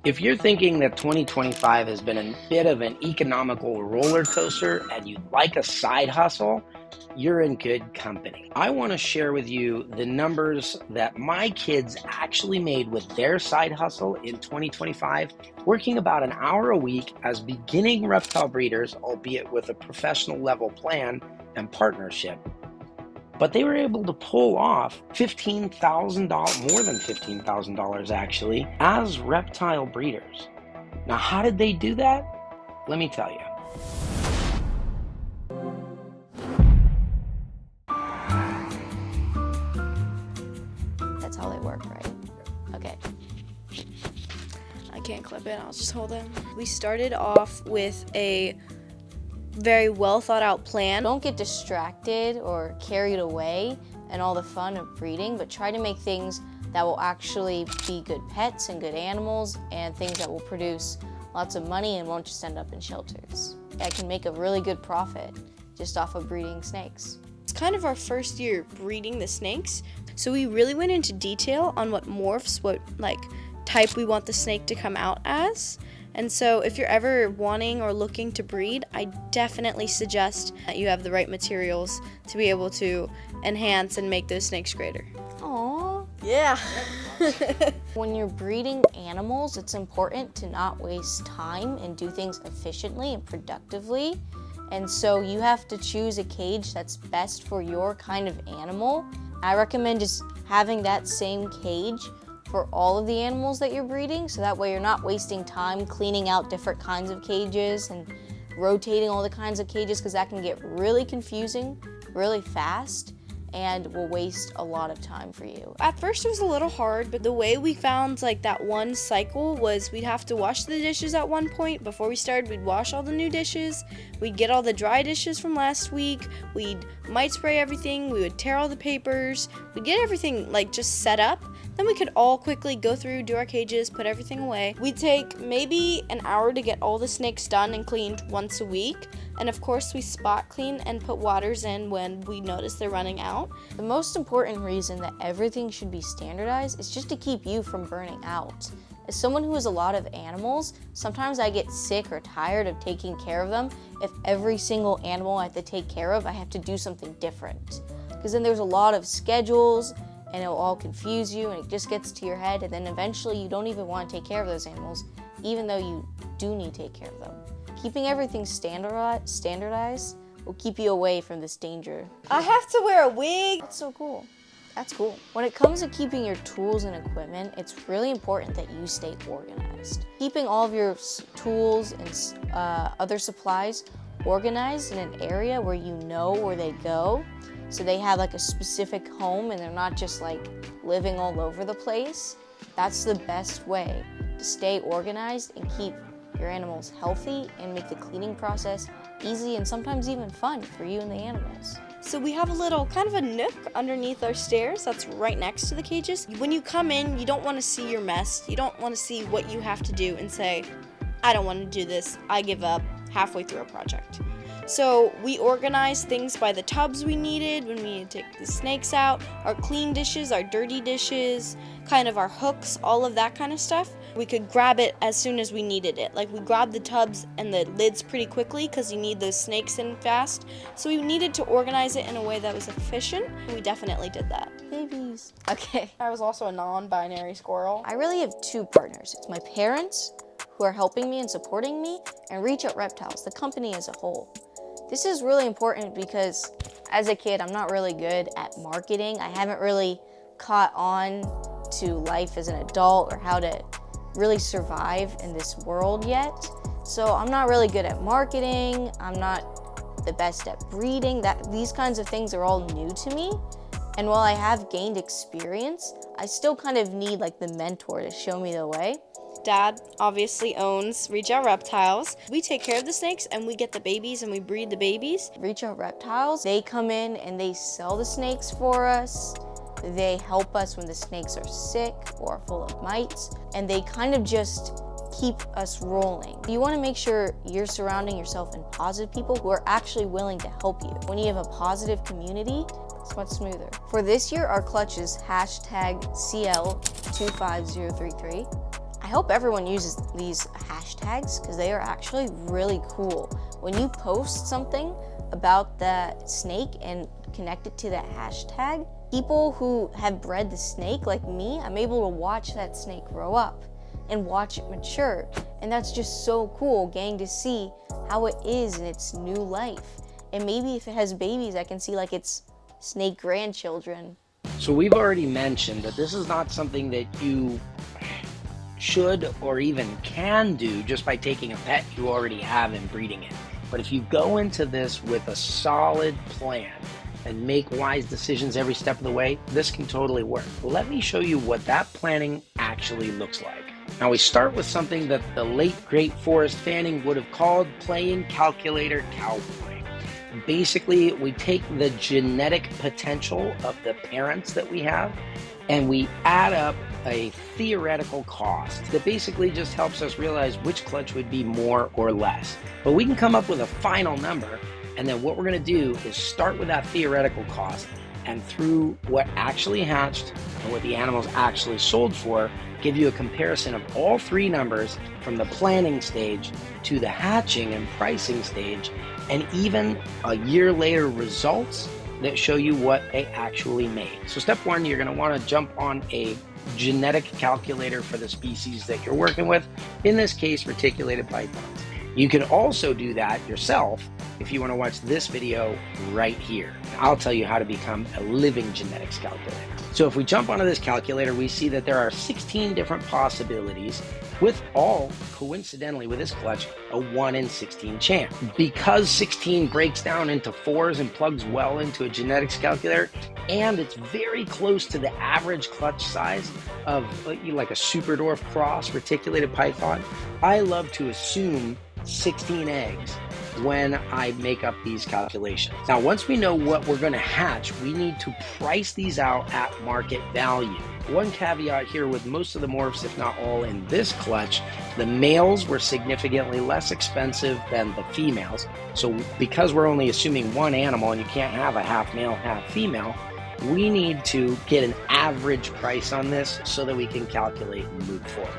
If you're thinking that 2025 has been a bit of an economical roller coaster and you'd like a side hustle, you're in good company. I want to share with you the numbers that my kids actually made with their side hustle in 2025, working about an hour a week as beginning reptile breeders, albeit with a professional level plan and partnership. But they were able to pull off $15,000, more than $15,000 actually, as reptile breeders. Now, how did they do that? Let me tell you. That's how they work, right? Okay. I can't clip it, I'll just hold it. We started off with a very well thought out plan. Don't get distracted or carried away in all the fun of breeding, but try to make things that will actually be good pets and good animals and things that will produce lots of money and won't just end up in shelters. I can make a really good profit just off of breeding snakes. It's kind of our first year breeding the snakes, so we really went into detail on what morphs, what type we want the snake to come out as. And so if you're ever wanting or looking to breed, I definitely suggest that you have the right materials to be able to enhance and make those snakes greater. Aww. Yeah. When you're breeding animals, it's important to not waste time and do things efficiently and productively. And so you have to choose a cage that's best for your kind of animal. I recommend just having that same cage for all of the animals that you're breeding, so that way you're not wasting time cleaning out different kinds of cages and rotating all the kinds of cages, because that can get really confusing really fast and will waste a lot of time for you. At first it was a little hard, but the way we found that one cycle was we'd have to wash the dishes at one point. Before we started, we'd wash all the new dishes, we'd get all the dry dishes from last week, we'd mite spray everything, we would tear all the papers, we'd get everything just set up. Then we could all quickly go through, do our cages, put everything away. We'd take maybe an hour to get all the snakes done and cleaned once a week. And of course, we spot clean and put waters in when we notice they're running out. The most important reason that everything should be standardized is just to keep you from burning out. As someone who has a lot of animals, sometimes I get sick or tired of taking care of them. If every single animal I have to take care of, I have to do something different. Because then there's a lot of schedules, and it'll all confuse you, and it just gets to your head, and then eventually you don't even want to take care of those animals, even though you do need to take care of them. Keeping everything standardized will keep you away from this danger. I have to wear a wig. That's so cool. That's cool. When it comes to keeping your tools and equipment, it's really important that you stay organized. Keeping all of your tools and other supplies organized in an area where you know where they go, so they have a specific home and they're not just living all over the place. That's the best way to stay organized and keep your animals healthy and make the cleaning process easy and sometimes even fun for you and the animals. So we have a little kind of a nook underneath our stairs that's right next to the cages. When you come in, you don't want to see your mess. You don't want to see what you have to do and say, I don't want to do this, I give up halfway through a project. So we organized things by the tubs we needed when we needed to take the snakes out, our clean dishes, our dirty dishes, kind of our hooks, all of that kind of stuff. We could grab it as soon as we needed it. We grabbed the tubs and the lids pretty quickly because you need those snakes in fast. So we needed to organize it in a way that was efficient. We definitely did that. Babies. Okay. I was also a non-binary squirrel. I really have two partners. It's my parents, who are helping me and supporting me, and Reach Out Reptiles, the company as a whole. This is really important because as a kid, I'm not really good at marketing. I haven't really caught on to life as an adult or how to really survive in this world yet. So I'm not really good at marketing. I'm not the best at breeding. These kinds of things are all new to me. And while I have gained experience, I still kind of need the mentor to show me the way. Dad obviously owns Reach Out Reptiles. We take care of the snakes and we get the babies and we breed the babies. Reach Out Reptiles, they come in and they sell the snakes for us. They help us when the snakes are sick or full of mites, and they kind of just keep us rolling. You want to make sure you're surrounding yourself in positive people who are actually willing to help you. When you have a positive community, it's much smoother. For this year, our clutch is #CL25033. I hope everyone uses these hashtags because they are actually really cool. When you post something about that snake and connect it to that hashtag, people who have bred the snake like me, I'm able to watch that snake grow up and watch it mature. And that's just so cool, getting to see how it is in its new life. And maybe if it has babies, I can see like its snake grandchildren. So we've already mentioned that this is not something that you should or even can do just by taking a pet you already have and breeding it. But if you go into this with a solid plan and make wise decisions every step of the way, this can totally work. Let me show you what that planning actually looks like. Now we start with something that the late great Forrest Fanning would have called playing calculator cowboy. Basically, we take the genetic potential of the parents that we have and we add up a theoretical cost that basically just helps us realize which clutch would be more or less. But we can come up with a final number, and then what we're going to do is start with that theoretical cost, and through what actually hatched and what the animals actually sold for, give you a comparison of all three numbers from the planning stage to the hatching and pricing stage, and even a year later results that show you what they actually made. So step one, you're going to want to jump on a genetic calculator for the species that you're working with, in this case reticulated pythons. You can also do that yourself if you want to watch this video right here. I'll tell you how to become a living genetics calculator. So if we jump onto this calculator, we see that there are 16 different possibilities, with all, coincidentally with this clutch, a 1 in 16 chance. Because 16 breaks down into 4s and plugs well into a genetics calculator, and it's very close to the average clutch size of like a Superdwarf cross reticulated python, I love to assume 16 eggs when I make up these calculations. Now, once we know what we're going to hatch, we need to price these out at market value. One caveat here with most of the morphs, if not all in this clutch, the males were significantly less expensive than the females. So because we're only assuming one animal and you can't have a half male, half female, we need to get an average price on this so that we can calculate and move forward.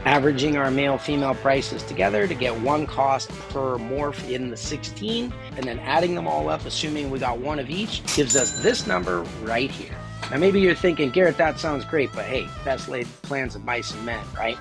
Averaging our male-female prices together to get one cost per morph in the 16, and then adding them all up, assuming we got one of each, gives us this number right here. Now maybe you're thinking, Garrett, that sounds great, but hey, best laid plans of mice and men, right?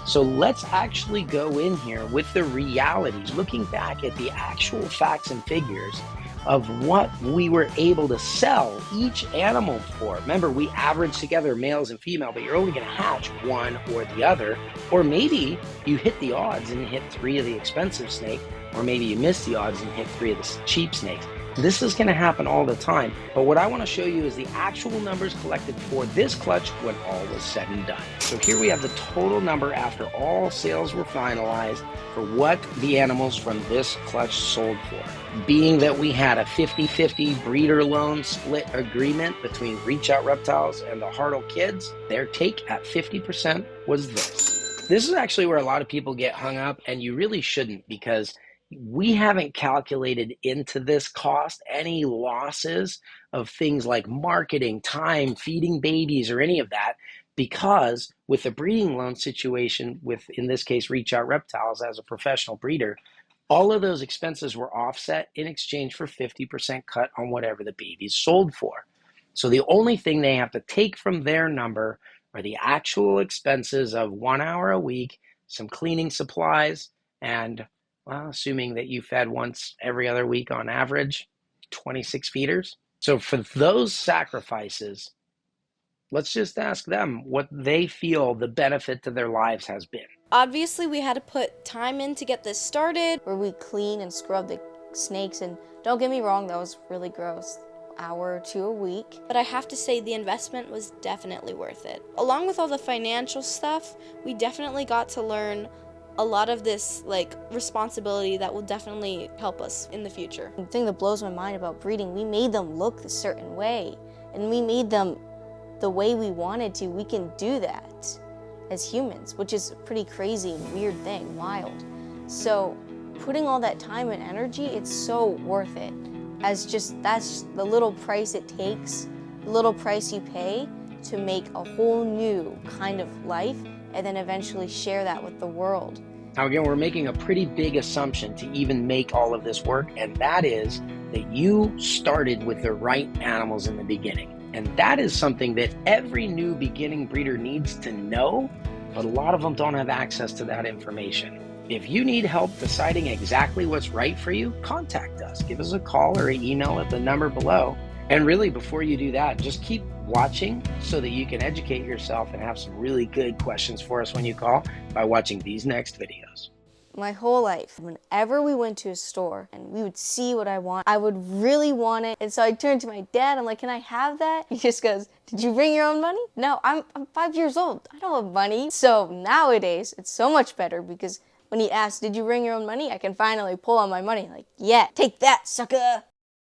So let's actually go in here with the reality, looking back at the actual facts and figures of what we were able to sell each animal for. Remember, we average together males and female, but you're only going to hatch one or the other. Or maybe you hit the odds and hit 3 of the expensive snake, or maybe you miss the odds and hit 3 of the cheap snakes. This is going to happen all the time. But what I want to show you is the actual numbers collected for this clutch when all was said and done. So here we have the total number after all sales were finalized for what the animals from this clutch sold for. Being that we had a 50-50 breeder loan split agreement between Reach Out Reptiles and the Hartle kids, their take at 50% was this. This is actually where a lot of people get hung up, and you really shouldn't, because we haven't calculated into this cost any losses of things like marketing, time, feeding babies, or any of that, because with the breeding loan situation with, in this case, Reach Out Reptiles as a professional breeder, all of those expenses were offset in exchange for 50% cut on whatever the babies sold for. So the only thing they have to take from their number are the actual expenses of 1 hour a week, some cleaning supplies, and well, assuming that you fed once every other week on average, 26 feeders. So for those sacrifices, let's just ask them what they feel the benefit to their lives has been. Obviously, we had to put time in to get this started. Where we clean and scrub the snakes, and don't get me wrong, that was really gross. Hour or 2 a week. But I have to say the investment was definitely worth it. Along with all the financial stuff, we definitely got to learn a lot of this responsibility that will definitely help us in the future. The thing that blows my mind about breeding, we made them look a certain way, and we made them the way we wanted to. We can do that as humans, which is a pretty crazy, weird thing, wild. So putting all that time and energy, it's so worth it. That's the little price it takes, the little price you pay to make a whole new kind of life and then eventually share that with the world. Now again, we're making a pretty big assumption to even make all of this work, and that is that you started with the right animals in the beginning. And that is something that every new beginning breeder needs to know, but a lot of them don't have access to that information. If you need help deciding exactly what's right for you, contact us. Give us a call or an email at the number below. And really, before you do that, just keep watching so that you can educate yourself and have some really good questions for us when you call by watching these next videos. My whole life, whenever we went to a store and we would see what I want, I would really want it. And so I turned to my dad, I'm like, can I have that? He just goes, did you bring your own money? No, I'm 5 years old. I don't have money. So nowadays, it's so much better because when he asks, did you bring your own money? I can finally pull out my money like, yeah, take that, sucker.